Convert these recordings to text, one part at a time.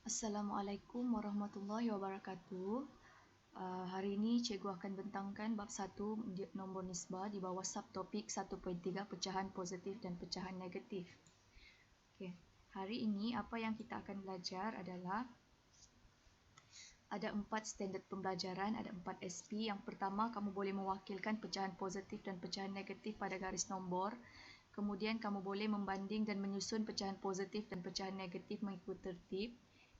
Assalamualaikum warahmatullahi wabarakatuh. Hari ini cikgu akan bentangkan bab 1 nombor nisbah di bawah subtopik 1.3 pecahan positif dan pecahan negatif. Okey, hari ini apa yang kita akan belajar adalah ada 4 standard pembelajaran, ada 4 SP. Yang pertama, kamu boleh mewakilkan pecahan positif dan pecahan negatif pada garis nombor. Kemudian kamu boleh membanding dan menyusun pecahan positif dan pecahan negatif mengikut tertib.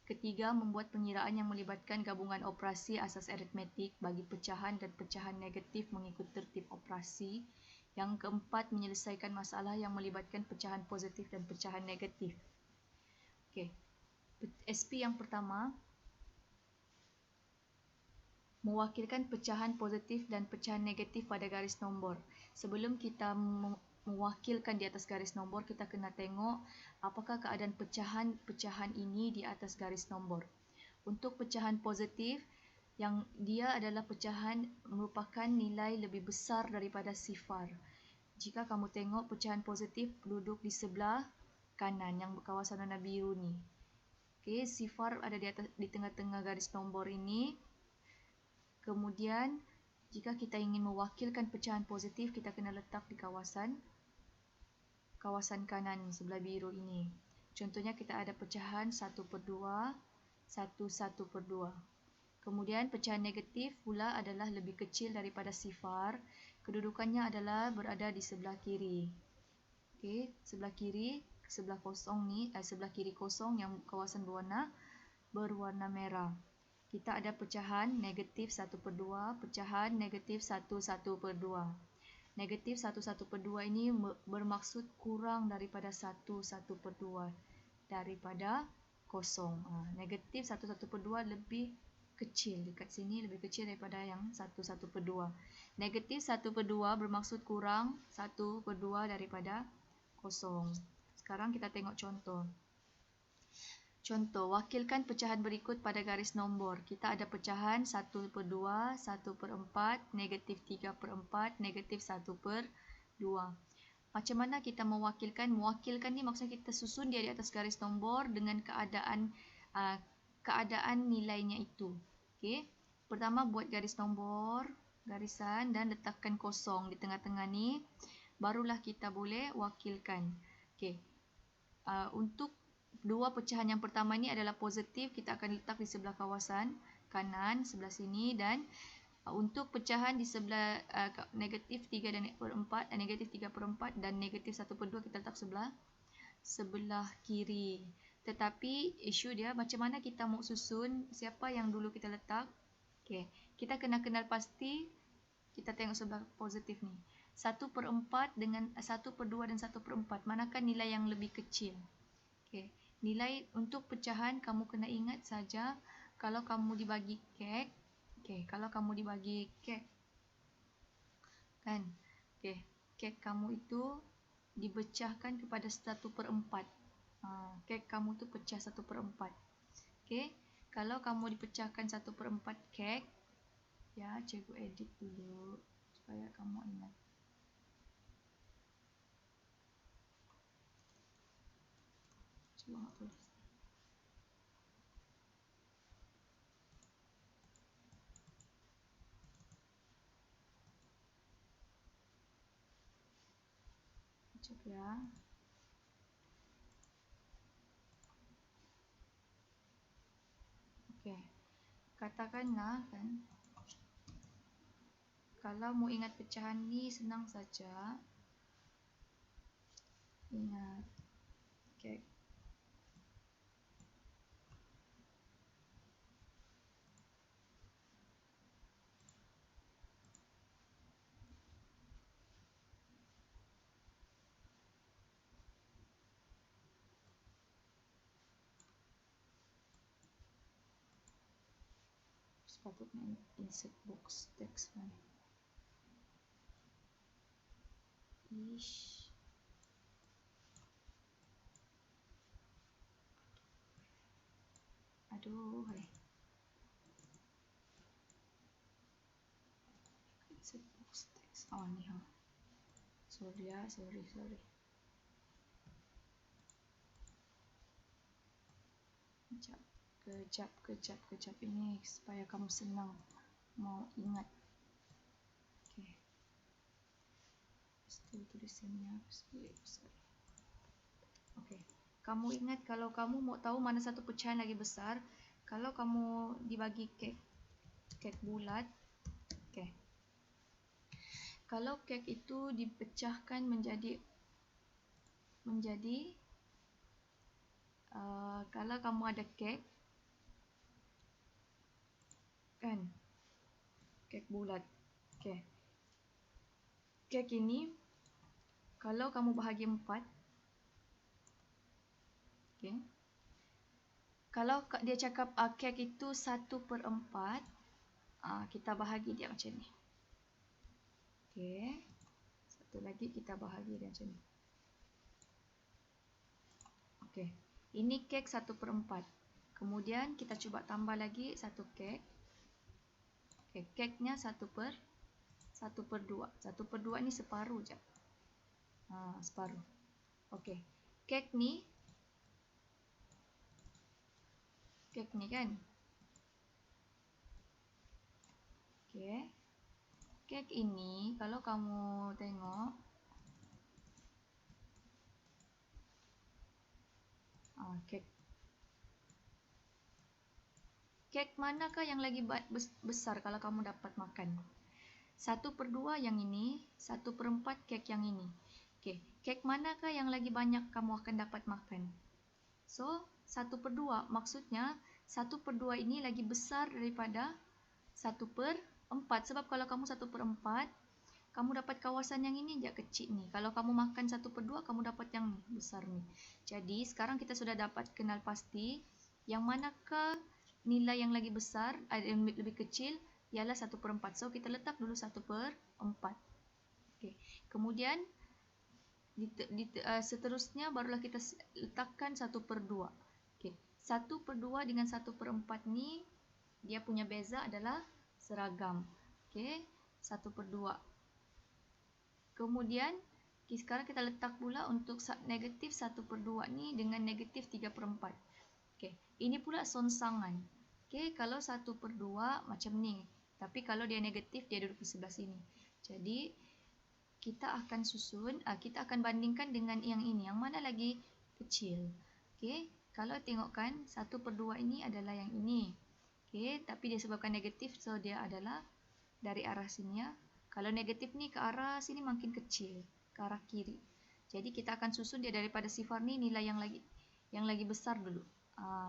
Ketiga, membuat pengiraan yang melibatkan gabungan operasi asas aritmetik bagi pecahan dan pecahan negatif mengikut tertib operasi. Yang keempat, menyelesaikan masalah yang melibatkan pecahan positif dan pecahan negatif. Okey. SP yang pertama, mewakilkan pecahan positif dan pecahan negatif pada garis nombor. Sebelum kita mewakilkan di atas garis nombor, kita kena tengok apakah keadaan pecahan ini di atas garis nombor. Untuk pecahan positif, yang dia adalah pecahan merupakan nilai lebih besar daripada sifar. Jika kamu tengok pecahan positif duduk di sebelah kanan yang berkawasan warna biru ni. Okey, sifar ada di tengah-tengah garis nombor ini. Kemudian, jika kita ingin mewakilkan pecahan positif, kita kena letak di kawasan kanan sebelah biru ini. Contohnya kita ada pecahan 1/2, 1/1/2. Kemudian pecahan negatif pula adalah lebih kecil daripada sifar. Kedudukannya adalah berada di sebelah kiri. Okey, sebelah kiri, sebelah kosong ni, sebelah kiri kosong yang kawasan berwarna merah. Kita ada pecahan negatif 1/2, pecahan negatif 1/1/2. Negatif 1/1/2 ini bermaksud kurang daripada 1/1/2 daripada kosong. Negatif 1/1/2 lebih kecil, dekat sini lebih kecil daripada yang 1/1/2. Negatif 1/2 bermaksud kurang 1/2 daripada kosong. Sekarang kita tengok contoh. Contoh, wakilkan pecahan berikut pada garis nombor. Kita ada pecahan 1/2, 1/4, negatif 3/4, negatif 1/2. Macam mana kita mewakilkan? Mewakilkan ni maksudnya kita susun dia di atas garis nombor dengan keadaan nilainya itu. Okey. Pertama, buat garis nombor, garisan dan letakkan kosong di tengah-tengah ni. Barulah kita boleh wakilkan. Okey. Untuk dua pecahan yang pertama ni adalah positif, kita akan letak di sebelah kawasan kanan, sebelah sini. Dan untuk pecahan di sebelah negatif 3/4, negatif 3/4 dan negatif 1/2 kita letak sebelah kiri. Tetapi isu dia macam mana kita mau susun, siapa yang dulu kita letak. Okey, kita kena kenal pasti. Kita tengok sebelah positif ni. 1/4 dengan 1/2 dan 1/4, manakah nilai yang lebih kecil? Okey, nilai untuk pecahan kamu kena ingat saja kalau kamu dibagi kek. Okey, kalau kamu dibagi kek kan. Okey, kek kamu itu dipecahkan kepada 1/4. Kek kamu tu pecah 1/4. Okey, kalau kamu dipecahkan 1/4 kek, ya, cikgu edit dulu supaya kamu ingat. Cuba tulis. Sekejap ya. Okey. Katakanlah kan, kalau mau ingat pecahan ni senang saja. Ingat kek. Sepatutnya insert box text kan. Ish. Aduh, hai. Insert box text. Ni ha. Sorry ya, sorry. Sekejap. Kejap ini supaya kamu senang mau ingat. Okey. Itu tulisannya besar. Okey. Kamu ingat kalau kamu mau tahu mana satu pecahan lagi besar, kalau kamu dibagi kek bulat, okey. Kalau kek itu dipecahkan menjadi kalau kamu ada kek kan, kek bulat. Okey. Kek ini kalau kamu bahagi 4, okey. Kalau dia cakap kek itu 1/4, kita bahagi dia macam ni. Okey. Satu lagi kita bahagi dia macam ni. Okey. Ini kek 1/4. Kemudian kita cuba tambah lagi satu kek. Okey, keknya 1/2. 1/2 ni separuh je. Separuh. Okey. Kek ni kan. Okey. Kek ini kalau kamu tengok, kek manakah yang lagi besar kalau kamu dapat makan? 1/2 yang ini, 1/4 kek yang ini. Okey, kek manakah yang lagi banyak kamu akan dapat makan? So, 1/2 maksudnya 1/2 ini lagi besar daripada 1/4. Sebab kalau kamu 1/4, kamu dapat kawasan yang ini je kecil ni. Kalau kamu makan 1/2, kamu dapat yang besar ni. Jadi, sekarang kita sudah dapat kenal pasti yang manakah nilai yang lagi besar, yang lebih kecil ialah 1/4. So, kita letak dulu 1/4. Okey. Kemudian seterusnya barulah kita letakkan 1/2. Okey. 1/2 dengan 1/4 ni dia punya beza adalah seragam. Okey. 1/2. Kemudian sekarang kita letak pula untuk negatif 1/2 ni dengan negatif 3/4. Okey. Ini pula songsangan. Okey, kalau 1/2 macam ni. Tapi kalau dia negatif, dia duduk di sebelah sini. Jadi, kita akan susun, kita akan bandingkan dengan yang ini. Yang mana lagi kecil. Okey, kalau tengokkan 1/2 ini adalah yang ini. Okey, tapi disebabkan negatif, so dia adalah dari arah sini ya. Kalau negatif ni ke arah sini makin kecil, ke arah kiri. Jadi kita akan susun dia daripada sifar ni nilai yang lagi besar dulu.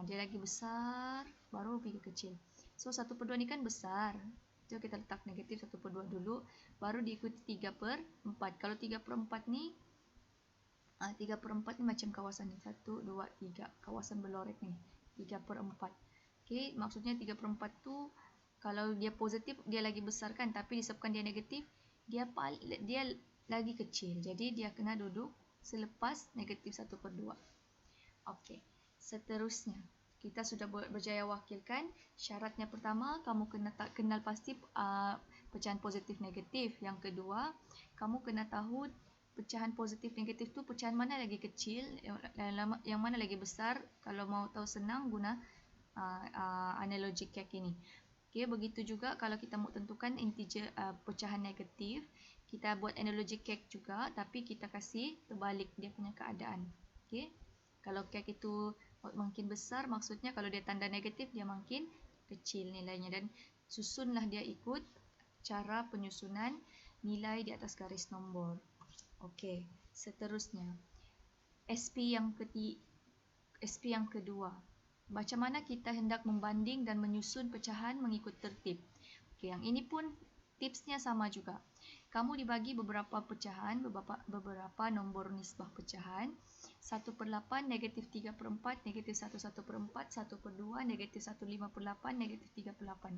Dia lagi besar, baru pergi kecil. So 1/2 ni kan besar. So kita letak negatif 1/2 dulu, baru diikuti 3/4. Kalau 3/4 ni, 3/4 ni macam kawasan ni. 1, 2, 3. Kawasan berlorek ni. 3/4. Okey, maksudnya 3/4 tu, kalau dia positif, dia lagi besar kan. Tapi disebabkan dia negatif, dia lagi kecil. Jadi dia kena duduk selepas negatif 1/2. Okey. Seterusnya, kita sudah berjaya wakilkan. Syaratnya pertama, kamu kena kenal pasti pecahan positif negatif. Yang kedua, kamu kena tahu pecahan positif negatif tu pecahan mana lagi kecil, yang mana lagi besar. Kalau mau tahu senang, guna analogi kek ini. Okey, begitu juga kalau kita mau tentukan integer pecahan negatif, kita buat analogi kek juga, tapi kita kasih terbalik dia punya keadaan. Okey. Kalau kek itu makin besar, maksudnya kalau dia tanda negatif, dia makin kecil nilainya. Dan susunlah dia ikut cara penyusunan nilai di atas garis nombor. Okey, seterusnya. SP yang kedua. Macam mana kita hendak membanding dan menyusun pecahan mengikut tertib. Okey, yang ini pun tipsnya sama juga. Kamu dibagi beberapa pecahan, beberapa nombor nisbah pecahan. 1/8, negatif 3/4, negatif 1/1/4, 1/2, negatif 1/5/8, negatif 3/8.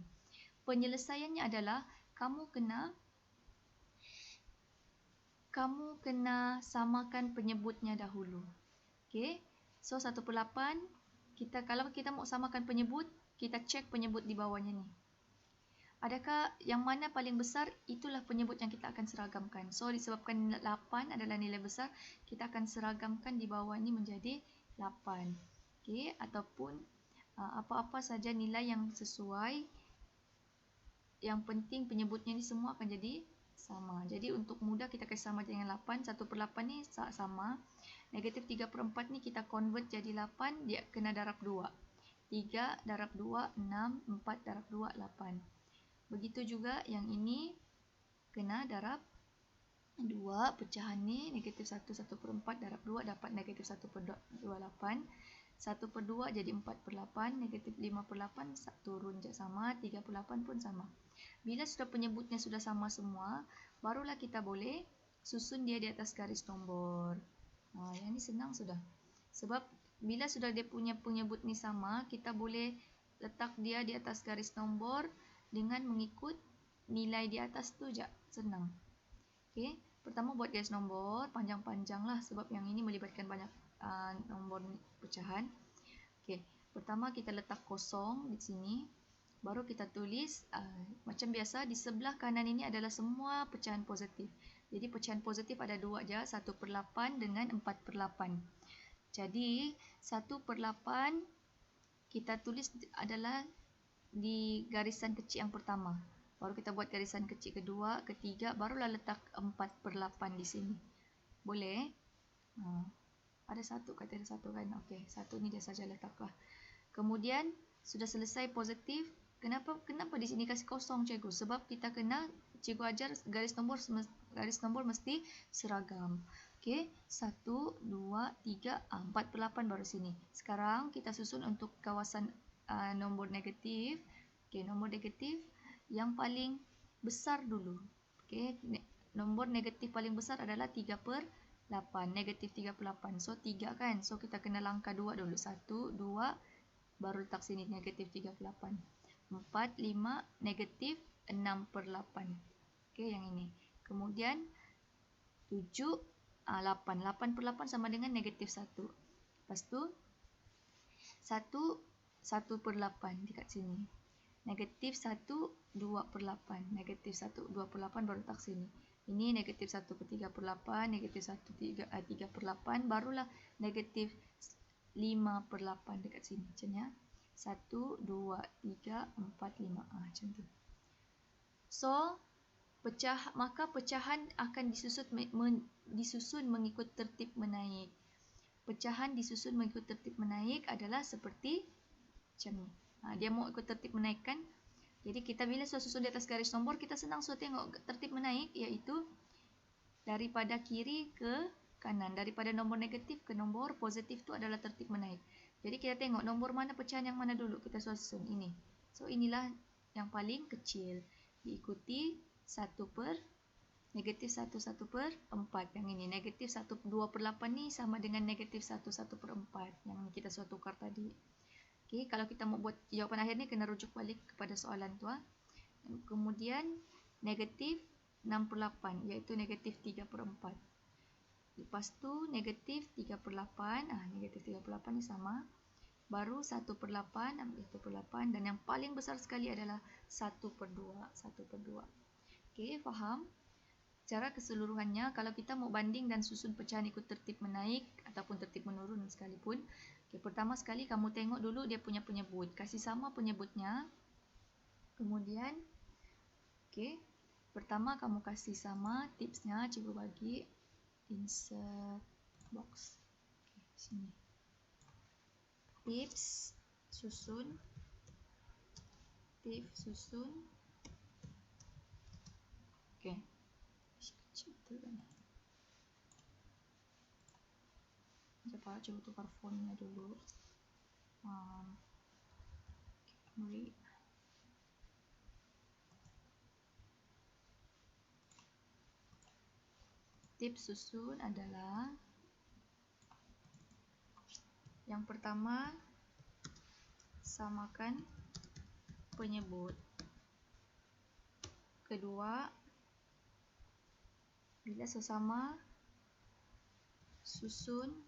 Penyelesaiannya adalah kamu kena samakan penyebutnya dahulu. Okey. So 1/8, kalau kita mau samakan penyebut, kita cek penyebut di bawahnya ni. Adakah yang mana paling besar, itulah penyebut yang kita akan seragamkan. So, disebabkan 8 adalah nilai besar, kita akan seragamkan di bawah ni menjadi 8. Okey, ataupun Apa-apa saja nilai yang sesuai, yang penting penyebutnya ni semua akan jadi sama. Jadi untuk mudah kita kasih sama dengan 8. 1/8 ni sama. Negatif 3/4 ni kita convert jadi 8, dia kena darab 2. 3 darab 2, 6. 4 darab 2, 8. Begitu juga yang ini kena darab 2. Pecahan ni negatif 1, 1/4 darab 2 dapat negatif 1/28. 1/2 jadi 4/8. Negatif 5/8 turun je sama. 3/8 pun sama. Bila sudah penyebutnya sudah sama semua, barulah kita boleh susun dia di atas garis nombor. Yang ni senang sudah. Sebab bila sudah dia punya penyebut ni sama, kita boleh letak dia di atas garis nombor dengan mengikut nilai di atas tu je. Senang. Okey, pertama buat garis nombor, panjang-panjang lah sebab yang ini melibatkan banyak nombor pecahan. Okey, pertama kita letak kosong di sini. Baru kita tulis, macam biasa di sebelah kanan ini adalah semua pecahan positif. Jadi pecahan positif ada 2 je, 1/8 dengan 4/8. Jadi 1/8 kita tulis adalah di garisan kecil yang pertama. Baru kita buat garisan kecil kedua, ketiga, barulah letak 4/8 di sini. Boleh? Ada satu, kata ada satu kan? Okey, satu ni dia saja letaklah. Kemudian sudah selesai positif. Kenapa di sini kasih kosong cikgu? Sebab kita kena cikgu ajar garis nombor mesti seragam. Okey, 1, 2, 3, 4/8 baru sini. Sekarang kita susun untuk kawasan nombor negatif. Okey, nombor negatif yang paling besar dulu. Okey, nombor negatif paling besar adalah 3/8. Negatif 3/8. So 3 kan? So kita kena langkah 2 dulu. 1, 2, baru letak sini negatif 3/8. 4, 5, negatif 6/8. Okey, yang ini. Kemudian 7, 8. 8/8 sama dengan negatif 1. Lepas tu 1/8 dekat sini. Negatif 1, 2/8. Negatif 1, 2/8 baru letak sini. Ini negatif 1/3/8. Negatif 3/8. Barulah negatif 5/8 dekat sini. Macamnya 1, 2, 3, 4, 5. Macam tu. So, maka pecahan akan disusun mengikut tertib menaik. Pecahan disusun mengikut tertib menaik adalah seperti macam ni. Dia mau ikut tertib menaik kan? Jadi kita bila sudah susun di atas garis nombor, kita senang sudah tengok tertib menaik, iaitu daripada kiri ke kanan. Daripada nombor negatif ke nombor positif tu adalah tertib menaik. Jadi kita tengok nombor mana pecahan yang mana dulu kita susun ini. So inilah yang paling kecil. Diikuti 1 per negatif 1, 1/4. Yang ini negatif 1, 2/8 ni sama dengan negatif 1, 1/4. Yang kita sudah tukar tadi. Okay, kalau kita mau buat jawapan akhir ni kena rujuk balik kepada soalan tu. Kemudian negatif 6/8 iaitu negatif 3/4. Lepas tu negatif 3/8. Negatif 3/8 ni sama. Baru 1/8, ambil 1/8 dan yang paling besar sekali adalah 1/2. 1/2. Okey, faham? Cara keseluruhannya, kalau kita mau banding dan susun pecahan ikut tertib menaik ataupun tertib menurun sekalipun, pertama sekali kamu tengok dulu dia punya penyebut. Kasih sama penyebutnya. Kemudian, pertama kamu kasih sama tipsnya, cikgu bagi insert box. Sini. Tips susun. Kecil kan. Coba tukar fontnya dulu. Tips susun adalah yang pertama, samakan penyebut. Kedua, bila sesama, susun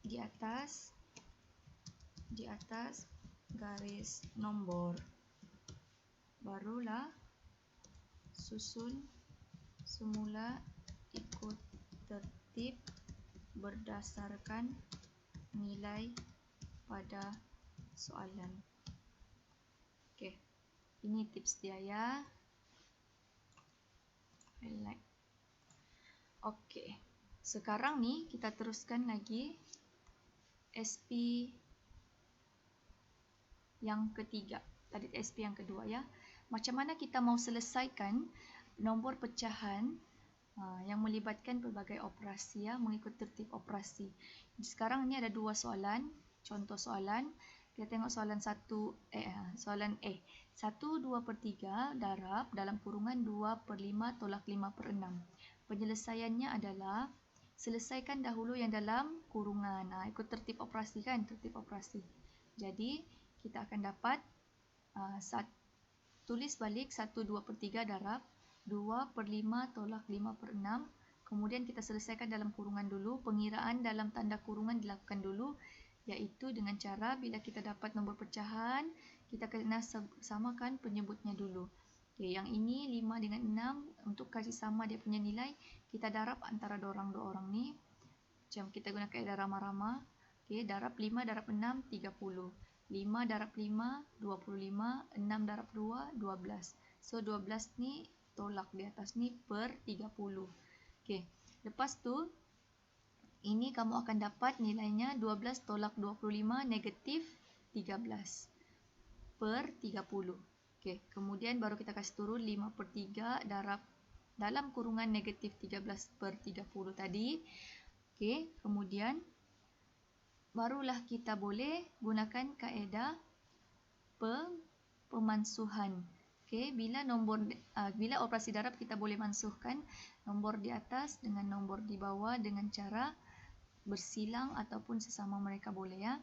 di atas garis nombor. Barulah susun semula ikut tertib berdasarkan nilai pada soalan. Okey. Ini tips dia ya. Highlight. Okey. Sekarang ni kita teruskan lagi SP yang ketiga. Tadi SP yang kedua ya. Macam mana kita mau selesaikan nombor pecahan yang melibatkan pelbagai operasi ya, mengikut tertib operasi. Sekarang ni ada dua soalan, contoh soalan. Kita tengok soalan soalan A. 1/2/3 darab dalam kurungan 2/5 tolak 5/6. Penyelesaiannya adalah selesaikan dahulu yang dalam kurungan. Ikut tertib operasi kan, tertib operasi. Jadi kita akan dapat tulis balik 1/2/3 darab 2/5 tolak 5/6. Kemudian kita selesaikan dalam kurungan dulu. Pengiraan dalam tanda kurungan dilakukan dulu, iaitu dengan cara bila kita dapat nombor pecahan, kita kena samakan penyebutnya dulu. Okay, yang ini 5 dengan 6, untuk kasih sama dia punya nilai, kita darab antara dua orang ni. Macam kita guna kaedah rama-rama. Okay, darab 5 darab 6, 30. 5 darab 5, 25. 6 darab 2, 12. So, 12 ni tolak di atas ni per 30. Okay, lepas tu, ini kamu akan dapat nilainya 12 tolak 25 negatif 13 per 30. Okay, kemudian baru kita kasih turun 5/3 darab dalam kurungan negatif 13 per 30 tadi. Okay, kemudian barulah kita boleh gunakan kaedah pemansuhan. Okay, bila operasi darab kita boleh mansuhkan nombor di atas dengan nombor di bawah dengan cara bersilang ataupun sesama mereka boleh ya.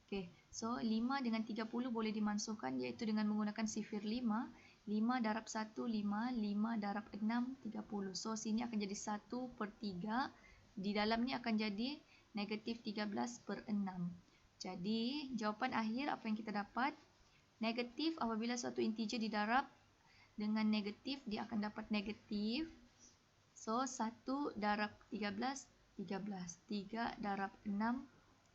Okay, so 5 dengan 30 boleh dimansuhkan, iaitu dengan menggunakan sifir 5. 5 darab 1, 5. 5 darab 6, 30. So, sini akan jadi 1/3. Di dalam ni akan jadi negatif 13/6. Jadi, jawapan akhir apa yang kita dapat? Negatif apabila suatu integer didarab dengan negatif, dia akan dapat negatif. So, 1 darab 13, 13. 3 darab 6,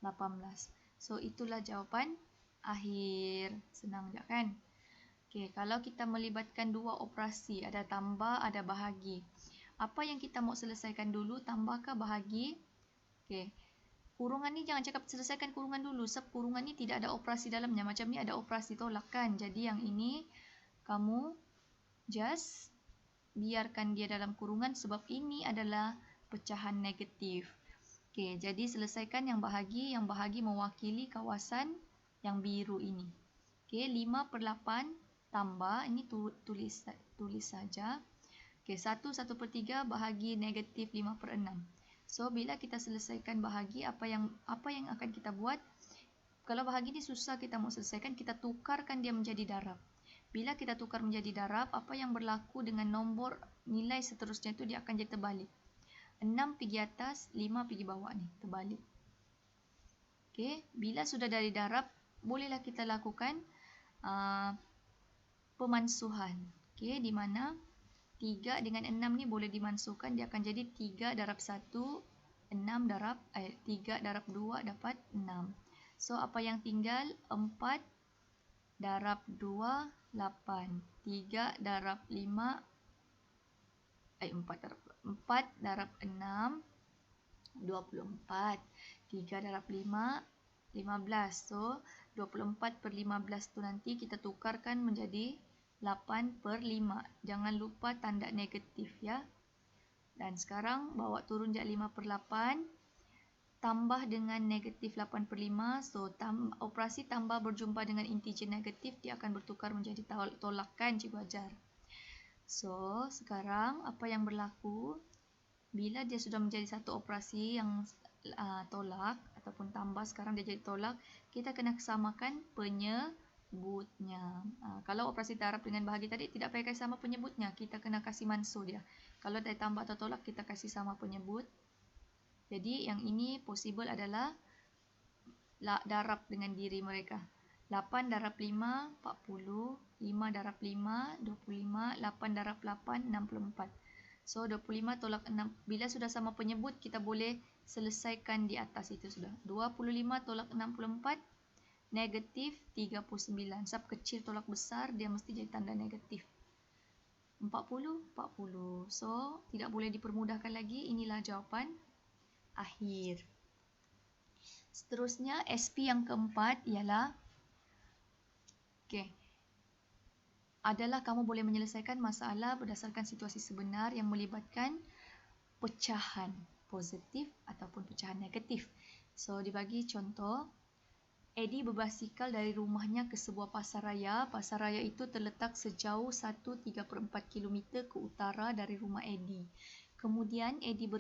18. So, itulah jawapan akhir. Senang je kan? Okay, kalau kita melibatkan dua operasi, ada tambah, ada bahagi. Apa yang kita mau selesaikan dulu, tambah ke bahagi? Okay. Kurungan ni jangan cakap selesaikan kurungan dulu, sebab kurungan ni tidak ada operasi dalamnya. Macam ni ada operasi tolak kan. Jadi yang ini kamu just biarkan dia dalam kurungan sebab ini adalah pecahan negatif. Okey, jadi selesaikan yang bahagi. Yang bahagi mewakili kawasan yang biru ini. Okey, 5/8 tambah, ini tulis saja. Okey, 1/3 bahagi negatif 5/6. So, bila kita selesaikan bahagi, apa yang akan kita buat? Kalau bahagi ni susah kita mau selesaikan, kita tukarkan dia menjadi darab. Bila kita tukar menjadi darab, apa yang berlaku dengan nombor nilai seterusnya itu dia akan jadi terbalik. 6 pergi atas, 5 pergi bawah ni, terbalik. Okey, bila sudah dari darab, bolehlah kita lakukan pemansuhan. Okey, di mana 3 dengan 6 ni boleh dimansuhkan, dia akan jadi 3 darab 1, 3 darab 2 dapat 6. So, apa yang tinggal? 4 darab 2, 8. 3 darab 5, 4 darab 6, 24. 3 darab 5, 15. So, 24/15 tu nanti kita tukarkan menjadi 8/5. Jangan lupa tanda negatif ya. Dan sekarang bawa turun je 5/8. Tambah dengan negatif 8/5. So, operasi tambah berjumpa dengan integer negatif, dia akan bertukar menjadi tolakan cikgu ajar. So, sekarang apa yang berlaku? Bila dia sudah menjadi satu operasi yang tolak ataupun tambah, sekarang dia jadi tolak, kita kena samakan penyebutnya. Kalau operasi darab dengan bahagi tadi tidak payah kasih sama penyebutnya, kita kena kasih mansuh dia. Kalau dia tambah atau tolak, kita kasih sama penyebut. Jadi yang ini possible adalah darab dengan diri mereka. 8 darab 5, 40. 5 darab 5, 25. 8 darab 8, 64. So, 25 tolak 6. Bila sudah sama penyebut, kita boleh selesaikan di atas itu sudah. 25 tolak 64, negatif 39. Sebab kecil tolak besar, dia mesti jadi tanda negatif. 40, 40. So, tidak boleh dipermudahkan lagi. Inilah jawapan akhir. Seterusnya, SP yang keempat ialah adalah kamu boleh menyelesaikan masalah berdasarkan situasi sebenar yang melibatkan pecahan positif ataupun pecahan negatif. So, dibagi contoh. Eddie berbasikal dari rumahnya ke sebuah pasar raya. Pasar raya itu terletak sejauh 1/3 km ke utara dari rumah Eddie. Kemudian, Eddie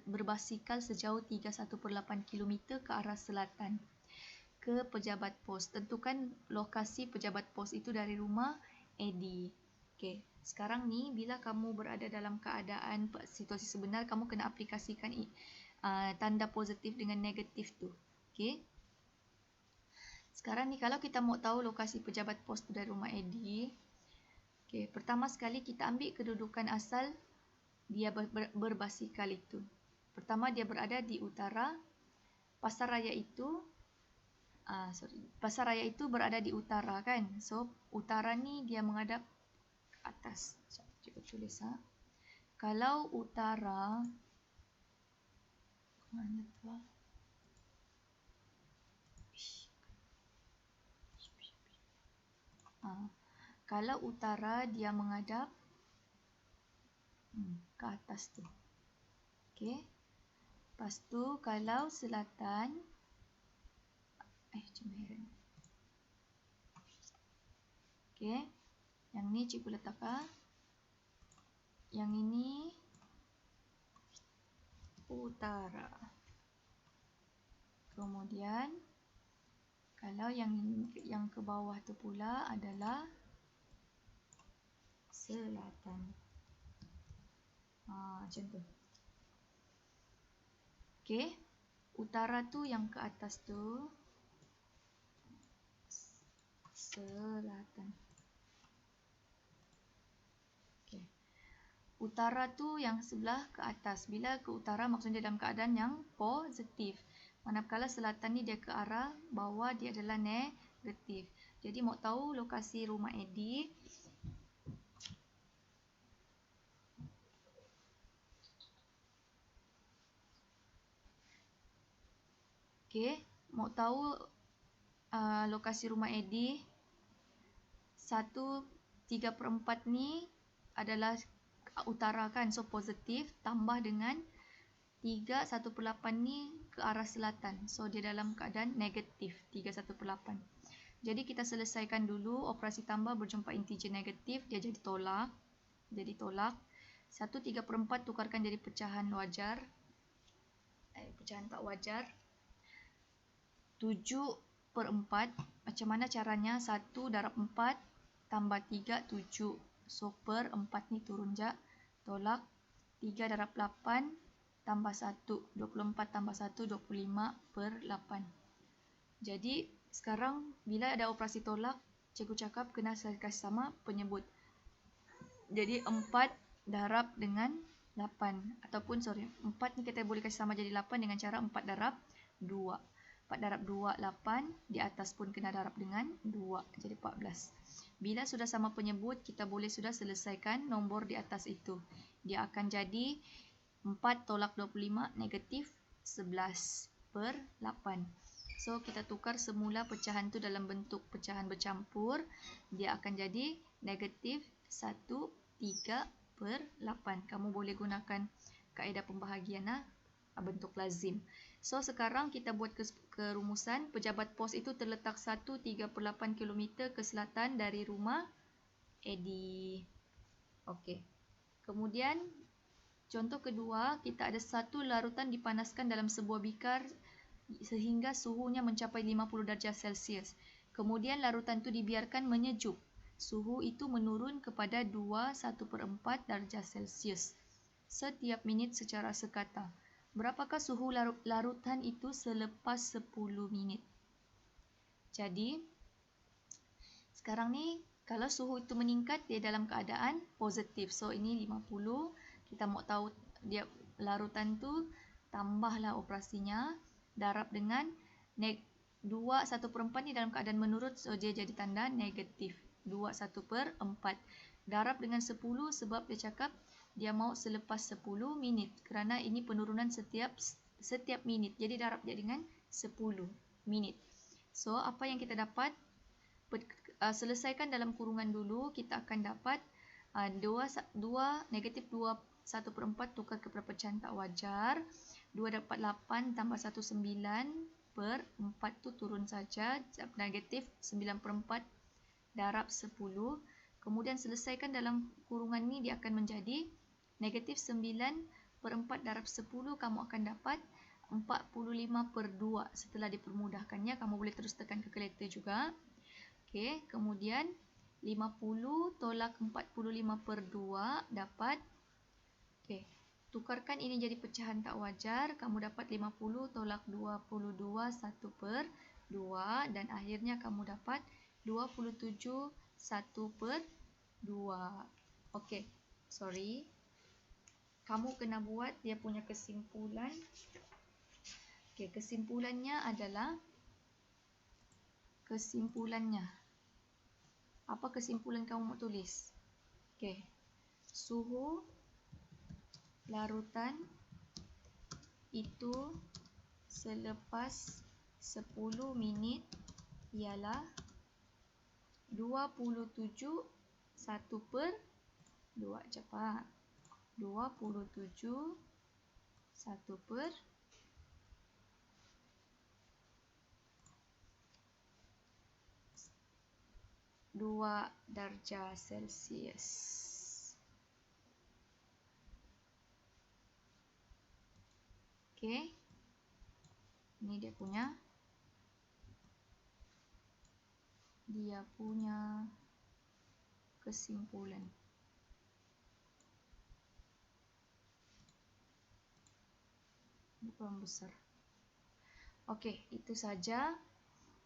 berbasikal sejauh 3/1/8 km ke arah selatan ke pejabat pos. Tentukan lokasi pejabat pos itu dari rumah Eddie. Sekarang ni bila kamu berada dalam keadaan situasi sebenar, kamu kena aplikasikan tanda positif dengan negatif tu. Sekarang ni kalau kita mau tahu lokasi pejabat pos tu dari rumah Eddie, pertama sekali kita ambil kedudukan asal dia berbasikal itu. Pertama, dia berada di utara. Pasar raya itu berada di utara kan. So, utara ni dia menghadap ke atas. Cuba tulis Kalau utara mana tu? Kalau utara dia menghadap ke atas tu. Lepas tu kalau selatan cuma heran. Yang ni cikgu letak yang ini utara. Kemudian kalau yang ke bawah tu pula adalah selatan. Macam tu. Utara tu yang ke atas tu selatan. Utara tu yang sebelah ke atas. Bila ke utara maksudnya dalam keadaan yang positif. Manakala selatan ni dia ke arah bawah, dia adalah negatif. Jadi mau tahu lokasi rumah Eddie, mau tahu lokasi rumah Eddie, 1/3/4 ni adalah utara kan, so positif, tambah dengan 3/1/8 ni ke arah selatan, so dia dalam keadaan negatif 3/1/8. Jadi kita selesaikan dulu operasi tambah berjumpa integer negatif, dia jadi tolak. 1/3/4 tukarkan jadi pecahan wajar, pecahan tak wajar. 7/4, macam mana caranya? 1 darab 4 tambah 3, 7. So, per 4 ni turun jap. Tolak. 3 darab 8 tambah 1. 24 tambah 1, 25/8. Jadi, sekarang bila ada operasi tolak, cikgu cakap kena kasih sama penyebut. Jadi, 4 darab dengan 8. Ataupun, 4 ni kita boleh kasih sama jadi 8 dengan cara 4 darab 2. 4 darab 2, 8. Di atas pun kena darab dengan 2. Jadi 14. Bila sudah sama penyebut, kita boleh sudah selesaikan nombor di atas itu. Dia akan jadi 4 tolak 25 negatif 11/8. So, kita tukar semula pecahan tu dalam bentuk pecahan bercampur. Dia akan jadi negatif 1/3/8. Kamu boleh gunakan kaedah pembahagian bentuk lazim. So, sekarang kita buat kerumusan. Pejabat pos itu terletak 1/3/8 km ke selatan dari rumah Eddie. Kemudian, contoh kedua, kita ada satu larutan dipanaskan dalam sebuah bikar sehingga suhunya mencapai 50 darjah Celsius. Kemudian, larutan itu dibiarkan menyejuk. Suhu itu menurun kepada 2/1/4 darjah Celsius setiap minit secara sekata. Berapakah suhu larutan itu selepas 10 minit? Jadi, sekarang ni kalau suhu itu meningkat, dia dalam keadaan positif. So, ini 50. Kita mau tahu dia larutan tu, tambahlah operasinya. Darab dengan 2 1/4 ni dalam keadaan menurut, so dia jadi tanda negatif. 2 1/4. Darab dengan 10 sebab dia cakap dia mau selepas 10 minit. Kerana ini penurunan setiap minit. Jadi darab dia dengan 10 minit. So, apa yang kita dapat? Selesaikan dalam kurungan dulu. Kita akan dapat negatif 2 1/4 tukar ke perpecahan tak wajar. 2 dapat 8 tambah 1 9/4 tu turun saja. Negatif 9/4 darab 10. Kemudian selesaikan dalam kurungan ni, dia akan menjadi negatif 9/4 darab 10. Kamu akan dapat 45/2. Setelah dipermudahkannya, kamu boleh terus tekan kalkulator juga. Okey, kemudian 50 tolak 45/2 dapat, okey, tukarkan ini jadi pecahan tak wajar. Kamu dapat 50 tolak 22 1/2 dan akhirnya kamu dapat 27 1/2. Okey, sorry. Kamu kena buat dia punya kesimpulan. Okey, kesimpulannya adalah apa kesimpulan kamu mau tulis? Okey. Suhu larutan itu selepas 10 minit ialah 27 1/2. Cepat. 27 1/2 darjah Celsius. Okey. Ini dia punya kesimpulan. Bukan besar. Okey, itu saja.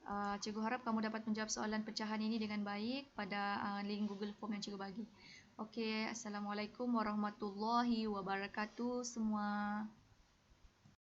Cikgu harap kamu dapat menjawab soalan pecahan ini dengan baik pada link Google Form yang cikgu bagi. Okey, Assalamualaikum warahmatullahi wabarakatuh semua.